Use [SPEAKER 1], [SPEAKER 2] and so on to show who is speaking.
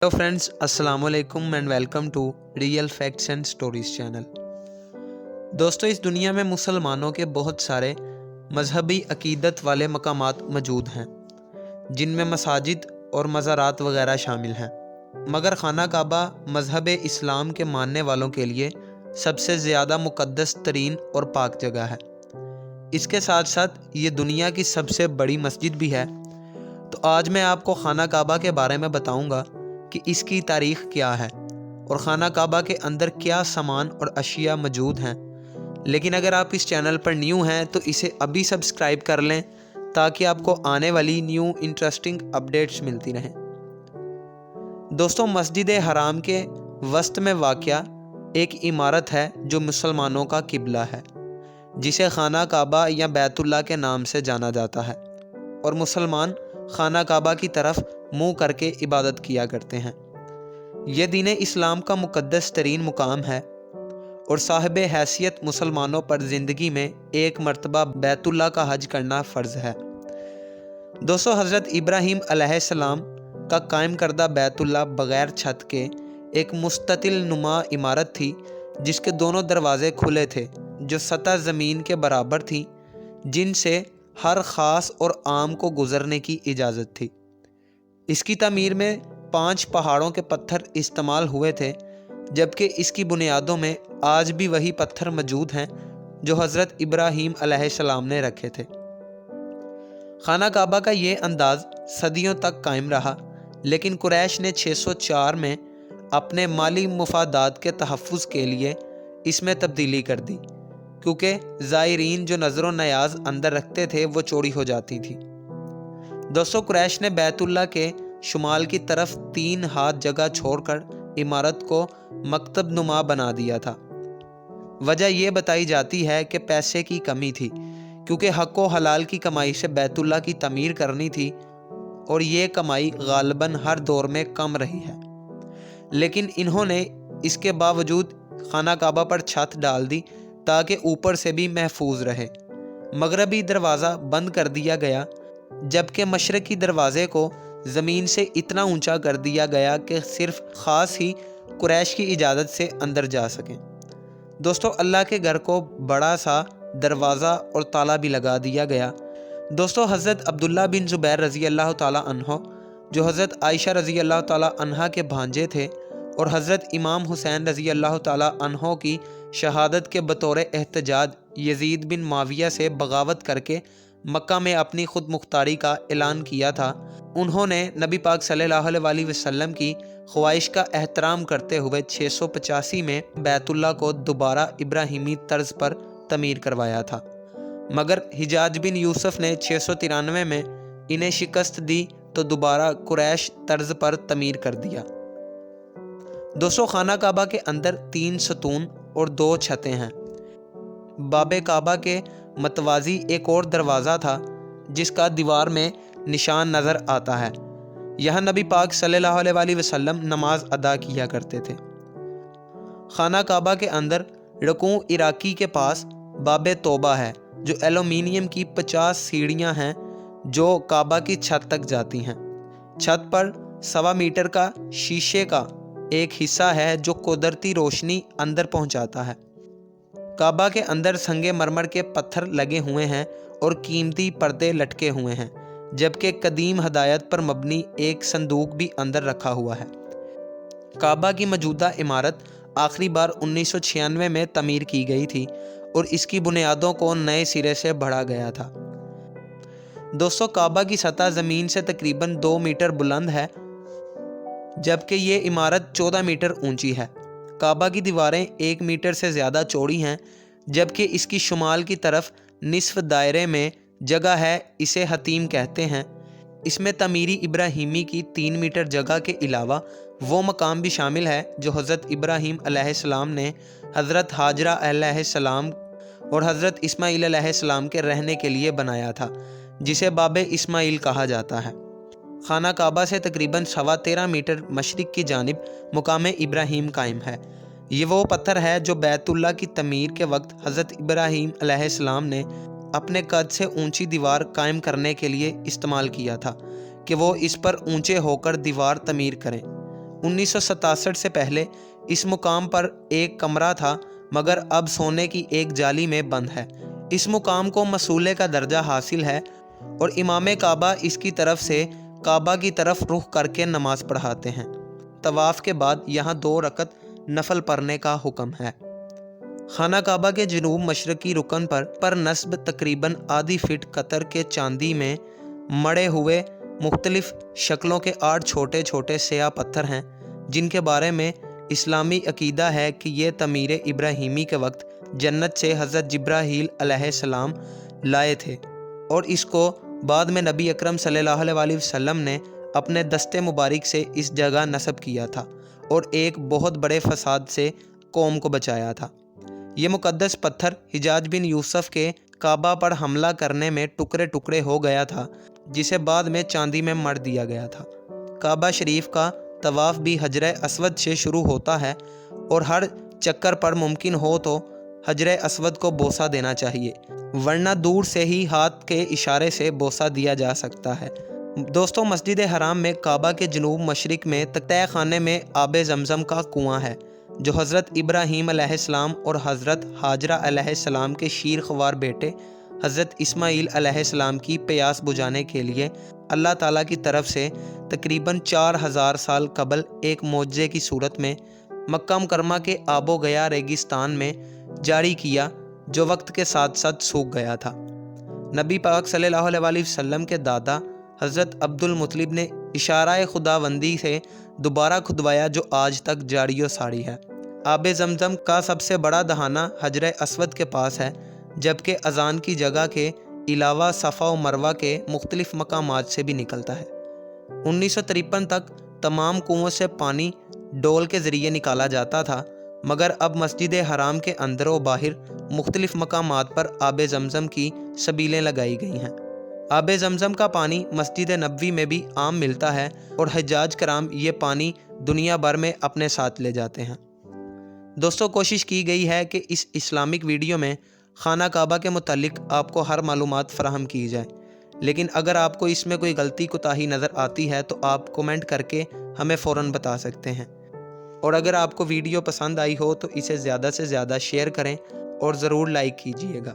[SPEAKER 1] Hello friends, अस्सलाम वालेकुम and welcome to real facts and stories channel. दोस्तों, इस दुनिया में मुसलमानों के बहुत सारे मजहबी अकीदत वाले मकामात मौजूद हैं, जिनमें मसाजिद और मज़ारात वगैरह शामिल हैं। मगर खाना काबा मजहब इस्लाम के मानने वालों के लिए सबसे ज़्यादा मुक़द्दस तरीन और पाक जगह है। इसके साथ साथ ये दुनिया की सबसे बड़ी मस्जिद भी है। तो आज मैं आपको खाना काबा के बारे में बताऊंगा कि इसकी तारीख़ क्या है और ख़ाना काबा के अंदर क्या सामान और अशिया मौजूद हैं। लेकिन अगर आप इस चैनल पर न्यू हैं तो इसे अभी सब्सक्राइब कर लें ताकि आपको आने वाली न्यू इंटरेस्टिंग अपडेट्स मिलती रहें। दोस्तों, मस्जिद हराम के वस्त में वाक़या एक इमारत है जो मुसलमानों का किबला है, जिसे ख़ाना काबा या बैतुल्लाह के नाम से जाना जाता है, और मुसलमान ख़ाना काबा की तरफ मुँह करके इबादत किया करते हैं। यह दीन इस्लाम का मुक़द्दस तरीन मुकाम है और साहिब हैसियत मुसलमानों पर ज़िंदगी में एक मरतबा बैतुल्लाह का हज करना फ़र्ज़ है। दोस्तों, हज़रत इब्राहीम अलैहिस्सलाम का कायम करदा बैतुल्लाह बग़ैर छत के एक मुस्ततिल नुमा इमारत थी, जिसके दोनों दरवाज़े खुले थे, जो सतह ज़मीन के बराबर थी, जिनसे हर ख़ास और आम को गुज़रने की इजाज़त थी। इसकी तामीर में 5 पहाड़ों के पत्थर इस्तेमाल हुए थे, जबकि इसकी बुनियादों में आज भी वही पत्थर मौजूद हैं जो हज़रत इब्राहीम अलैहिस्सलाम ने रखे थे। ख़ाना काबा का ये अंदाज़ सदियों तक कायम रहा, लेकिन कुरैश ने 604 में अपने माली मुफादात के तहफ़्फ़ुज़ के लिए इसमें तब्दीली कर दी, क्योंकि ज़ायरीन जो नज़र नयाज अंदर रखते थे वो चौड़ी हो जाती थी। दोस्तों, कुरैश ने बैतुल्लाह के शुमाल की तरफ 3 हाथ जगह छोड़कर इमारत को मकतब नुमा बना दिया था। वजह यह बताई जाती है कि पैसे की कमी थी, क्योंकि हक़ व हलाल की कमाई से बैतुल्लाह की तमीर करनी थी और ये कमाई गालिबन हर दौर में कम रही है। लेकिन इन्होंने इसके बावजूद ख़ाना काबा पर छत डाल दी ताकि ऊपर से भी महफूज रहे। मगरबी दरवाज़ा बंद कर दिया गया, जबकि मशरक़ी दरवाज़े को ज़मीन से इतना ऊंचा कर दिया गया कि सिर्फ ख़ास ही कुरैश की इजाज़त से अंदर जा सकें। दोस्तों, अल्लाह के घर को बड़ा सा दरवाज़ा और ताला भी लगा दिया गया। दोस्तों, हज़रत अब्दुल्ला बिन ज़ुबैर रज़ी अल्लाह ताला अन्हो, जो हज़रत आयशा रज़ी अल्लाह ताला अन्हा के भांजे थे और हज़रत इमाम हुसैन रज़ी अल्लाह ताला अन्हो की शहादत के बतौर एहतजाज यज़ीद बिन माविया से बगावत करके मक्का में अपनी खुद मुख्तारी का ऐलान किया था, उन्होंने नबी पाक सल्लल्लाहु अलैहि वसल्लम की ख्वाहिश का एहतराम करते हुए 685 में बैतुल्लाह को दोबारा इब्राहिमी तर्ज पर तमीर करवाया था। मगर हिजाज बिन यूसुफ ने 693 में इन्हें शिकस्त दी तो दोबारा कुरैश तर्ज पर तमीर कर दिया। दोस्तों, ख़ाना काबा के अंदर 3 सतून और 2 छतें हैं। बाबे काबा के मतवाजी एक और दरवाज़ा था, जिसका दीवार में निशान नज़र आता है। यहाँ नबी पाक सल्लल्लाहु अलैहि वसल्लम नमाज अदा किया करते थे। ख़ाना काबा के अंदर रकूं इराकी के पास बाबे तौबा है, जो एल्यूमिनियम की 50 सीढ़ियाँ हैं जो काबा की छत तक जाती हैं। छत पर 1.25 मीटर का शीशे का एक हिस्सा है जो कुदरती रोशनी अंदर पहुँचाता है। काबा के अंदर संगे मरमर के पत्थर लगे हुए हैं और कीमती पर्दे लटके हुए हैं, जबकि कदीम हदायत पर मबनी एक संदूक भी अंदर रखा हुआ है। काबा की मौजूदा इमारत आखिरी बार 1996 में तमीर की गई थी और इसकी बुनियादों को नए सिरे से बढ़ा गया था। दोस्तों, काबा की सतह ज़मीन से तकरीबन 2 मीटर बुलंद है, जबकि ये इमारत 14 मीटर ऊंची है। काबा की दीवारें 1 मीटर से ज़्यादा चौड़ी हैं, जबकि इसकी शुमाल की तरफ निसफ दायरे में जगह है, इसे हतीम कहते हैं। इसमें तमीरी इब्राहीमी की 3 मीटर जगह के अलावा वो मकाम भी शामिल है जो हज़रत इब्राहीम अलैहिस्सलाम ने हज़रत हाजरा अलैहिस्सलाम और हज़रत इस्माईल अलैहिस्सलाम के रहने के लिए बनाया था, जिसे बाबे इस्माईल कहा जाता है। ख़ाना काबा से तकरीबन 13.25 मीटर मशरिक़ की जानिब मुकाम इब्राहीम कायम है। ये वो पत्थर है जो बैतुल्लाह की तमीर के वक्त हज़रत इब्राहीम अलैहिस्सलाम ने अपने कद से ऊंची दीवार कायम करने के लिए इस्तेमाल किया था कि वो इस पर ऊंचे होकर दीवार तमीर करें। 1967 से पहले इस मुकाम पर एक कमरा था, मगर अब सोने की एक जाली में बंद है। इस मुकाम को मसूले का दर्जा हासिल है और इमाम काबा इसकी तरफ से काबा की तरफ रुख करके नमाज पढ़ाते हैं। तवाफ़ के बाद यहाँ 2 रकत नफल पढ़ने का हुक्म है। खाना काबा के जनूब मशरकी रुकन पर नस्ब तकरीबन आधी फीट कतर के चांदी में मढ़े हुए मुख्तलिफ शक्लों के 8 छोटे छोटे स्याह पत्थर हैं, जिनके बारे में इस्लामी अकीदा है कि ये तमीर इब्राहीमी के वक्त जन्नत से हज़रत जिब्राहील अलैहिस्सलाम लाए थे और इसको बाद में नबी अकरम सल्लल्लाहु अलैहि वसल्लम ने अपने दस्ते मुबारक से इस जगह नस्ब किया था और एक बहुत बड़े फसाद से कौम को बचाया था। ये मुक़द्दस पत्थर हिजाज बिन यूसुफ के काबा पर हमला करने में टुकड़े टुकड़े हो गया था, जिसे बाद में चांदी में मढ़ दिया गया था। काबा शरीफ का तवाफ़ भी हजर अस्वद से शुरू होता है और हर चक्कर पर मुमकिन हो तो हजर अस्वद को बोसा देना चाहिए, वरना दूर से ही हाथ के इशारे से बोसा दिया जा सकता है। दोस्तों, मस्जिद हराम में काबा के जनूब मशरिक में तय खाने में आब जमज़म का कुआं है, जो हज़रत इब्राहीम अलैहिस्सलाम और हज़रत हाजरा अलैहिस्सलाम के शीर ख्वार बेटे हज़रत इस्माईल अलैहिस्सलाम की प्यास बुझाने के लिए अल्लाह ताला की तरफ से तकरीबन 4000 साल कबल एक मोज़े की सूरत में मक्का मुकरमा के आबो गया रेगिस्तान में जारी किया, जो वक्त के साथ साथ सूख गया था। नबी पाक सल्लल्लाहु अलैहि वसल्लम के दादा हज़रत अब्दुल मुत्तलिब ने इशारा खुदावंदी से दोबारा खुदवाया, जो आज तक जारी व सारी है। आब जमज़म का सबसे बड़ा दहाना हजर अस्वद के पास है, जबकि अज़ान की जगह के अलावा सफ़ा व मरवा के मुख्तलिफ मकामात से भी निकलता है। 1953 तक तमाम कुओं से पानी डोल के ज़रिए निकाला जाता था, मगर अब मस्जिद हराम के अंदर व बाहर मुख्तलिफ मकामात पर आब जमज़म की सबीलें लगाई गई हैं। आब जमज़म का पानी मस्जिद नबवी में भी आम मिलता है और हज्जाज कराम ये पानी दुनिया भर में अपने साथ ले जाते हैं। दोस्तों, कोशिश की गई है कि इस इस्लामिक वीडियो में खाना काबा के मुतालिक आपको हर मालूमात फ़राहम की जाए, लेकिन अगर आपको इसमें कोई गलती कोताही नज़र आती है तो आप कमेंट करके हमें फ़ौरन बता सकते हैं। और अगर आपको वीडियो पसंद आई हो तो इसे ज़्यादा से ज़्यादा शेयर करें और ज़रूर लाइक कीजिएगा।